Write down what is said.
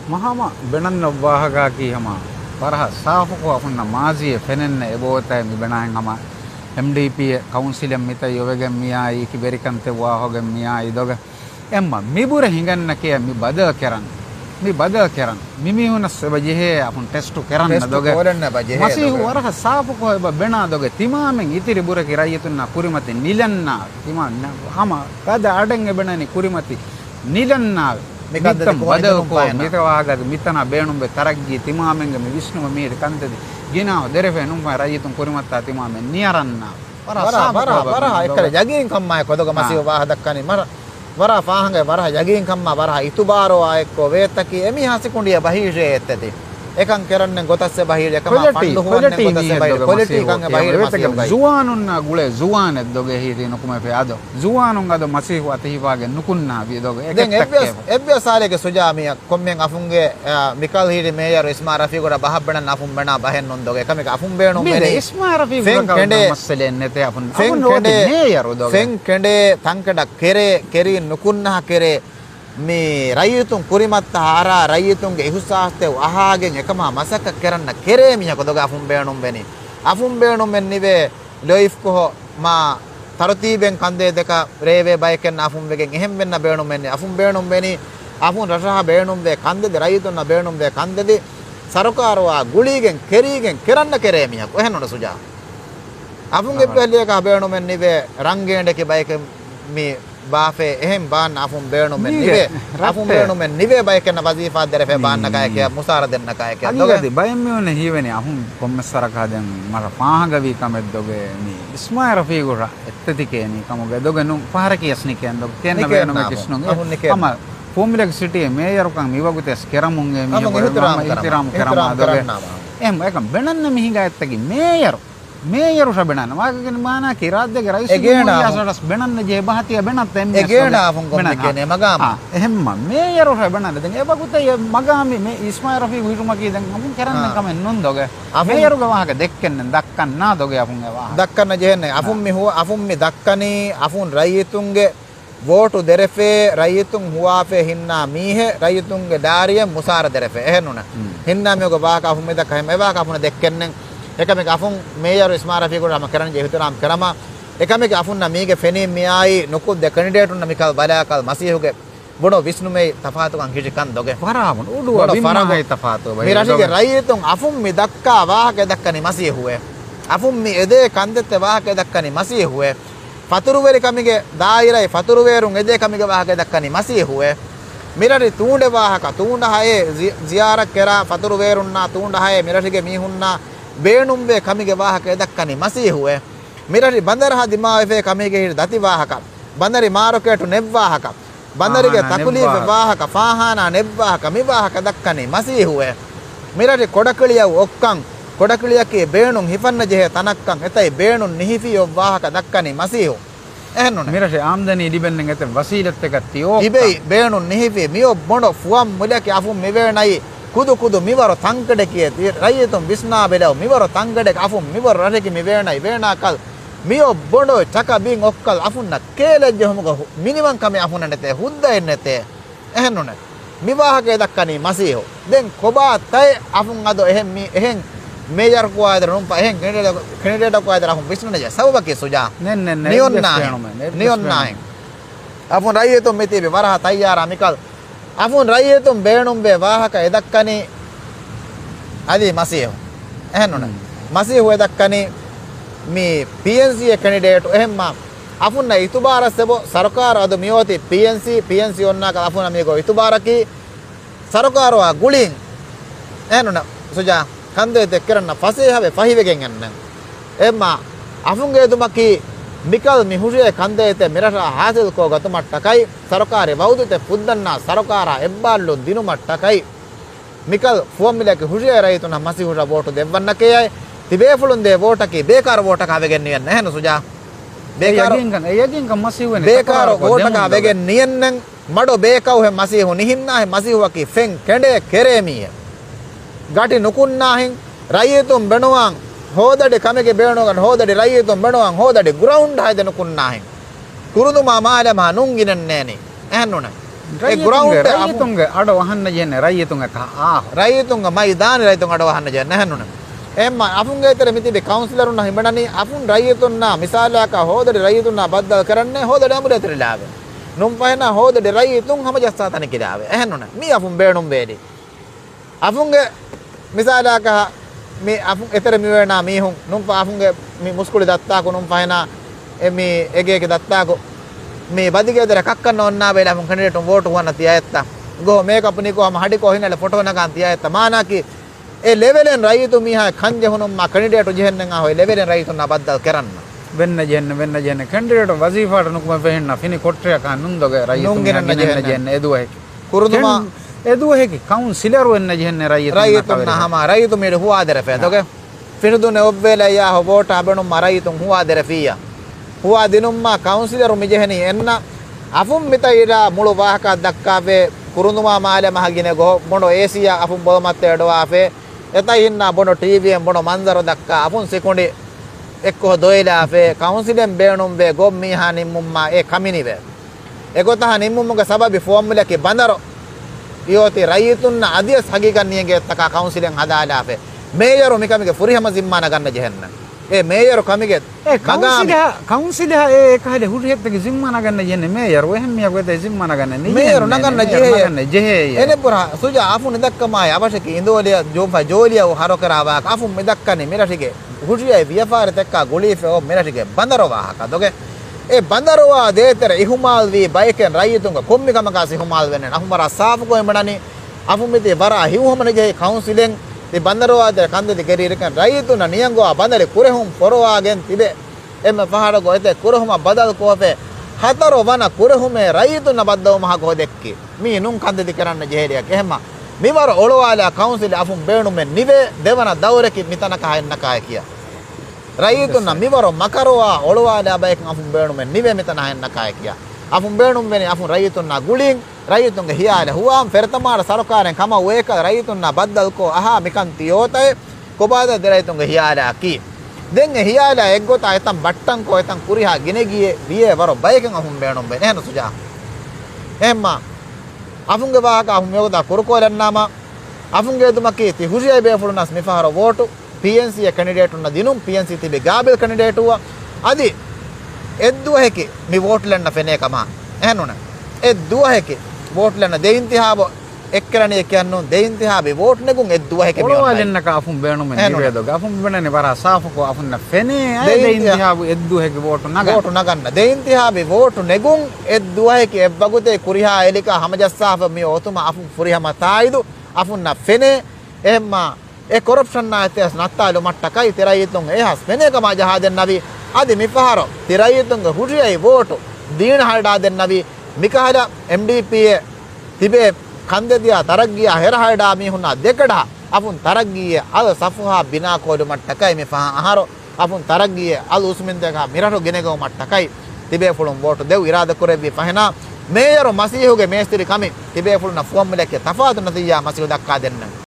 Mahama benan wahaga ki hama parha safu ko apunna mazi fenenne ebota mi benahen hama MDP council mita yovegen miya iki berikante wahogen miya idoga emma mibura hinganna ke mi bada keran mimi huna sebajehe apun testu keran doga masi waraha safu ko eba bena doga timamen itiri bura ki rayitunna kurimati nilanna timanna hama kada aden ebenani kurimati nilanna මිතම් බදකෝ මිතවාගද මිතන බේණුම්බේ තරග්ගී තිමාමෙන්ග මේ විෂ්ණුම මේ කන්දද ගිනාව දෙරෙෆේ නුම්ම රයිතුම් කුරිමත්තා තිමාමෙන් නියරන්නා වරහ එක්කල ජගීන් කම්මාය කොදක මසිව වාහ දක්කනේ මර වරහ පාහංග වරහ ජගීන් කම්මා වරහ ඉතුබාරෝ ආයකෝ වේතකි එමි හසිකුණ්ඩිය බහිෂේ එත්තති එකන් කරන්නේ ගොතස්සේ බහිර එකම පන්දු හොන්නේ ගොතස්සේ බහිර quality කංග බහිර මසිව ජුවානුන්න ගුලේ ජුවානෙත් දොගේ හීති නුකුම ෆේ අද ජුවානුන් අද මසිව අතහිවාගේ නුකුන්නා විය දොගේ දැන් එබ්බිය සාලේගේ සුජාමිය කොම්මෙන් අෆුන්ගේ මිකල් හීරි මේයර් ඉස්මා රෆී ගොඩ බහබ්බණ අෆුන් බණ බහෙන් නොන් දොගේ කමක අෆුන් බේණු මේ ඉස්මා රෆී ගොඩ මස්සලෙන් නැතේ අෆුන් නොදේ මේයර් දොගේ ෆෙන් කැඩේ තංකඩ කෙරේ කෙරි නුකුන්නා කෙරේ මේ රයිතුන් කුරිමත්ත හාරා රයිතුන්ගේ ඉහුසාස්තේ අහාගෙන් එකම මසක කරන්න කෙරේමිය කොදග අෆුම් බේණුම් මෙන් නිවේ ලොයිෆ් කොහ මා තරතිබෙන් කන්දේ දෙක රේවේ බයිකෙන් අෆුම් වෙගෙන් එහෙම් වෙන්න බේණුම් මෙන්නේ අෆුම් බේණුම් වෙනි අෆුන් රසහ බේණුම් වේ කන්දේ රයිතුන් බේණුම් වේ කන්දේ සරකාරවා ගුලීගෙන් කෙරීගෙන් කරන්න කෙරේමිය කොහෙන්නොඩ සුජා අෆුන්ගේ පෙළියක බේණුම් මෙන් නිවේ රංගේණ්ඩේ බයික මේ बाफे එහෙම් බාන්න අෆුම් බේණුම් මෙන් නිවේ බයිකෙන් වසීෆා දරෆේ බාන්න කය කිය මුසාර දෙන්න කය කිය දොගදී බයෙන් මෙවනේ හීවෙනේ අහුම් කොම්මස්සරකා දැන් මර පාහගවි කමෙත් දොගේ මේ ඉස්මායි රෆී ගොර එත්තතිකේනි කමගේ දොගේ නුම් පහර කියස්නි කියන දොග තෙන්න බේණුම් කිස්නුගේ අම ෆෝමිලක් සිටියේ මේයරුකන් මිවගුතස් කෙරමුන්ගේ ඉතිරාම් කරමා දොගේ එම් එකම් බෙනන්න මිහිගා එත්තකි මේයරු සබෙනන වාගෙන මානා කිරාද්දගේ රයිස් මුලියාසටස් බෙනන්න ජේ බහතිය බෙනත් එන්නේ එගේන අෆුන් කොම්මේ කියන්නේ මගාම එහෙම මේයරු සබෙනන දැන් ඒ බගුතේ මගාමි මේ ඉස්මායි රෆී විරුම කී දැන් අමුන් කරන්න කමෙන් නොන්දොගේ මේයරු ගවාහක දෙක්කෙන් දක්කන්නා දොගේ අෆුන් ඒවා දක්කන්න ජෙන්නේ අෆුන් මේ දක්කනේ අෆුන් රයිතුන්ගේ වෝටු දෙරෙෆේ රයිතුන් හුවාෆේ හින්නා මීහෙ රයිතුන්ගේ ඩාරිය මුසාර දෙරෙෆේ එහෙනුන හින්නා මේක වාක අෆුන් මේ දක්කයි මේ වාක අෆුන් දෙක්කෙන් එකමෙක අෆුන් මේයර් ඉස්මා රෆී ගොඩ රම කරන ජෙහිතුරාම් කරම එකමෙක අෆුන් නමීගේ ෆෙනී මියායි නොකු දෙ කැන්ඩිඩේට් උන්න මිකල් බලාකල් මසීහුගේ බොඩෝ විෂ්ණු මේ තෆාතුකන් කිජිකන් දොගේ වරාමුන උඩුව බිම්මගේ තෆාතුව මේ රජිගේ රයිතුන් අෆුන් මේ දක්කා වාහක දක්කනි මසීහුවේ අෆුන් මේ එදේ කන්දෙත් වාහක දක්කනි මසීහුවේ ෆතුරු වෙරි කමිගේ දායිරයි ෆතුරු වේරුන් එදේ කමිගේ වාහක දක්කනි මසීහුවේ මිරරි තූණ්ඩේ වාහක තූණ්ඩ හයේ ziyarak කරා ෆතුරු වේරුන්නා තූණ්ඩ හයේ මිරරිගේ මීහුන්නා ಬೇಣುಂಬೆ ಕಮಿಗೆ ವಾಹಕ ಎದಕ್ಕನಿ ಮಸೀಹುವೆ ಮಿರರಿ ಬಂದರಹ ದಿಮಾವೆಫೆ ಕಮಿಗೆ ಹಿಡಿ ದತಿ ವಾಹಕ ಬಂದರಿ ಮಾರುಕೇಟು ನೆವ್ವಾಹಕ ಬಂದರಿಗೆ ತಕುಲೀಫೆ ವಾಹಕ ಫಾಹಾನ ನೆವ್ವಾಹಕ ಮಿವಾಹಕ ದಕ್ಕನಿ ಮಸೀಹುವೆ ಮಿರರಿ ಕೊಡಕಳಿಯ ಒಕ್ಕಂ ಕೊಡಕಳಿಯಕ್ಕೆ ಬೇಣುಂ ಹಿಫನ್ನ ಜೆಹೆ ತನಕ್ಕಂ ಎತೈ ಬೇಣುಂ ನಿಹಿಫಿಯೊ ವಾಹಕ ದಕ್ಕನಿ ಮಸೀಹು එහෙනුනේ මිරෂේ ආම්දනී ලිබෙන්නෙන් ඇත වසීලත් එක තියෝ ඉබේ බේණුන් නිහිෆි මියෝ බොඬ ෆුවම් මුලකේ අෆුම් මෙවේණයි kudu miwaro tangkade kiye rayetum bisna belaw miwaro tangkade afum miwaro rareki mi weenai weenakal miyo bondo chaka bin okkal afunna kelejje homuga minivan kame afunna nete hudda ennete ehennune miwahake dakkani masiho den koba tay afun ado ehen mejar ko adar numpa ehen candidate ko adar afun bisna je sawbake suja nionna afun rayetum metibe waraha tayyara mikal afun rayetum beenum be wahaka edakkani adi masihu ehennuna masihu edakkani mi PNC candidate ehemma afunna itubara sebo sarkar adu mioti PNC onna ka afunna mego itubaraki sarkar wa gulin ehennuna suja kande dekkeranna fasehave fahivegen enna emma afunge dumaki mikal mihuriye kandete mirasha hasil ko gatumattakai sarkare wawdute puddanna sarkara ebballu dinumattakai mikal formulake huriye rayituna masihura vote devvannakeyai tibefulunde vote ki bekar vote ka avegen niyanna ehna suja bekar yagin kan masihune bekar vote ka avegen niyannan mado bekaw he masihu nihinna he masihu ki fen kende keremiye gati nukunna hin rayitum benuwan hodade kamege beenogan hodade rayetum beenogan hodade ground hayden kunnahin kurunu ma maalama nunginenne neni ehannuna A ground රයිතුන්ගේ අඩ වහන්න ජෙන්නේ රයිතුන් එක රයිතුන්ගේ මයිදාන රයිතුන් අඩ වහන්න ජෙන්නේ නැහනුන එම්ම අෆුන්ගේ තර මිතිබේ කවුන්සිලරුන් හිමඩනි අෆුන් රයිතුන්නා මිසාලක හොදඩ රයිතුන්නා බද්දල් කරන්නේ හොදඩ අමුරතරලාව නුම් පහන හොදඩ රයිතුන් හැම ජස්සා තන කිලාව එහෙනුන මී අෆුන් බේණුම් වේදි අෆුන්ගේ මිසාලක මේ අෆුන් එතර මිවෙනා මීහුන් නුම් අෆුන්ගේ මේ මුස්කුලි දත්තා කො නුම් පහන මේ එගේ දත්තා කො මේ බදිගේදර කක්කන්න ඕන්නා වේලා මම කැන්ඩිඩේට් වෝට් වන්න තියායත්තා ගෝ මේකප් නිකෝ මම හඩි කො හිනල ෆොටෝ නගන් තියායත්තා මානාකි ඒ ලෙවලෙන් රයිතු මිහා කන්ජ හොනුම් මා කැන්ඩිඩේට් ජෙහෙන්නෙන් ආ හොය ලෙවලෙන් රයිතු නබද්දල් කරන්න වෙන්න ජෙන්න කැන්ඩිඩේට් වසීෆාට නුකුම වෙන්න ෆිනි කොට්ටය කන්නුන්දග රයිතු නුන්ගෙන ජෙන්න එදුවයි කුරුදුමා එදුවයි කවුන්සිලර් වෙන්න ජෙන්න රයිතු නහම රයිතු මෙඩ හුවාදර ෆෙදෝගේ ෆිනුදුනේ ඔබ්බේලා යා හොබෝට අබණු මරයිතු හුවාදර ෆියා හුවා දිනුම්මා කවුන්සිලර් මිජෙහෙනි එන්න අෆුම් මිතයිලා මුළු වාහක දක්කාවේ කුරුඳුමා මාලේ මහගින ගෝ මොන ඒසියා අෆුම් බොමත් එඩවාෆේ එතයි ඉන්න බොන ටීවී එම් බොන මන්දර දක්කා අෆුන් සෙකොන්ඩි එක්කෝ දොයිලාෆේ කවුන්සිලෙන් බේණුම් බේ ගොම් මීහා නිම්මුම්මා ඒ කමිනිවේ එගොතහ නිම්මුම්මගේ සබබි ෆෝමුලකේ බඳර යෝති රයිතුන්න අදිය සගිගන්නියගේ තක කවුන්සිලෙන් හදාලාෆේ මේයරෝ මිකමිගේ ෆුරිහම සිම්මාන ගන්න ජෙහෙන්න ඒ මේයරෝ කමිගේ කවුන්සිලර් ඒ කහලේ හුරිහෙත්තගේ සිම්මාන ගන්න ජෙන්නේ මේයරෝ එහෙම මියක් වෙත සිම්මාන ගන්න මේයරෝ නගන්න ජෙහෙ එනේ පුරා සුජා ආෆුන් දක්කමාය අවශ්‍යකී ඉන්දෝලිය ජෝෆා ජෝලිය හරෝ කරාවා ආෆුන් මෙදක්කනේ මෙරටිගේ හුරියයි වියපාර තෙක්කා ගොලීෆේ ඔ මෙරටිගේ බන්දරවා හකදෝගේ ඒ බන්දරවා දේතර ඉහුමාල් වී බයිකෙන් රයිතුංග කොම්මිකමකාසි ඉහුමාල් වෙන්නේ අහුමරා සාෆු කොෙමඩනි අෆුන් මෙතේ බරා හිවුහමනගේ කවුන්සිලෙන් ති බන්දරවාද කන්දති කෙරීරකන් රයිතුන නියංගෝ බන්දරේ කුරෙහුම් පොරවාගෙන් තිබේ එම පහඩ ගොයතේ කුරෙහුම බදල් කෝපේ හතර වන කුරෙහුමේ රයිතුන බද්දව මහ ගොදෙක්කි මී නුම් කන්දති කරන්න ජෙහෙරියක් එහෙම මිවර ඔලවාලා කවුන්සිල් අෆුම් බේණුමෙන් නිවේ දෙවන දවරකි මිතන කහන්න කාය කියා රයිතුන මිවර මකරවා ඔලවාලා බයක අෆුම් බේණුමෙන් නිවේ මිතන හයන්න කාය කියා අෆුම් බේණුම් වෙනි අෆුම් රයිතුන ගුලින් රයිතුන්ගේ හියාල හුවාම් ෆෙරතමාර සරකාරෙන් කම වේක රයිතුන්න බද්දල් කෝ අහා මිකන් තියෝතේ කොබාද දෙරයිතුන්ගේ හියාලා කි දෙන් හියාලා එක්ගොත අයතම් බට්ටන් කෝ අයතම් කුරිහා ගිනේ ගියේ වියේ වර බයකන් අහුම් බේණුම් බේ නේන සුජා එම්ම අෆුන්ගේ වාහක අහුම් යෝද කුරුකෝලන්නාම අෆුන්ගේ දුමකේ ති හුරියයි බේෆුලනස් මිෆාර වෝටු PNC කැන්ඩිඩේට් උන්න දිනුම් PNC තිබේ ගාබෙල් කැන්ඩිඩේට් උවා අදි එද්දුව හැකි මි වෝට් ලන්න ෆෙනේ කම එහෙනුන එද්දුව හැකි වෝට් ලන්න දෙයින්තිහාව එක්කරණේ කියන්නෝ දෙයින්තිහාවේ වෝට් නෙගුන් එද්දුව හැකි ඔලවලෙන්න කාෆුම් බේණුම නිවේදෝ ගාෆුම් බේණනේ බර සාෆකෝ අෆුන්න ෆෙනේ අය දෙයින්තිහාව එද්දුව හැකි වෝට් නගන්න දෙයින්තිහාවේ වෝට් නෙගුන් එද්දුව හැකි එබ්බගුතේ කුරිහා එලිකා හමජස්සාව මේ ඔතුම අෆුම් ෆුරිහම තායිදු අෆුන්න ෆෙනේ එම්ම ඒ කොරප්ෂන් නායතයස් නත්තාලු මට්ටකයි තිරයිතුන් එහස් ෆෙනේ කම ජහා දෙන්නවි අද මිපහර තිරයිතුන්ගේ හුරියයි වෝට් දීන හඩා දෙන්නවි මිකහල MDP තිබේ කන්දදියා තරග්ගියා හෙරහඩා මිහුණා දෙකඩා අපුන් තරග්ගියේ අල සෆුහා බිනා කෝඩ මට්ටකයි මේ පහ අහරෝ අපුන් තරග්ගියේ අල උස්මින්දක මිරටු ගෙනගව මට්ටකයි තිබේ ෆුලුම් වෝට් දෙව් ඉරාද කරෙවි පහනා මේයරෝ මසීහුගේ මේස්තිරි කමි තිබේ ෆුලුන ෆෝම්ලකේ තෆාතු නතියා මසීහු දක්කා දෙන්න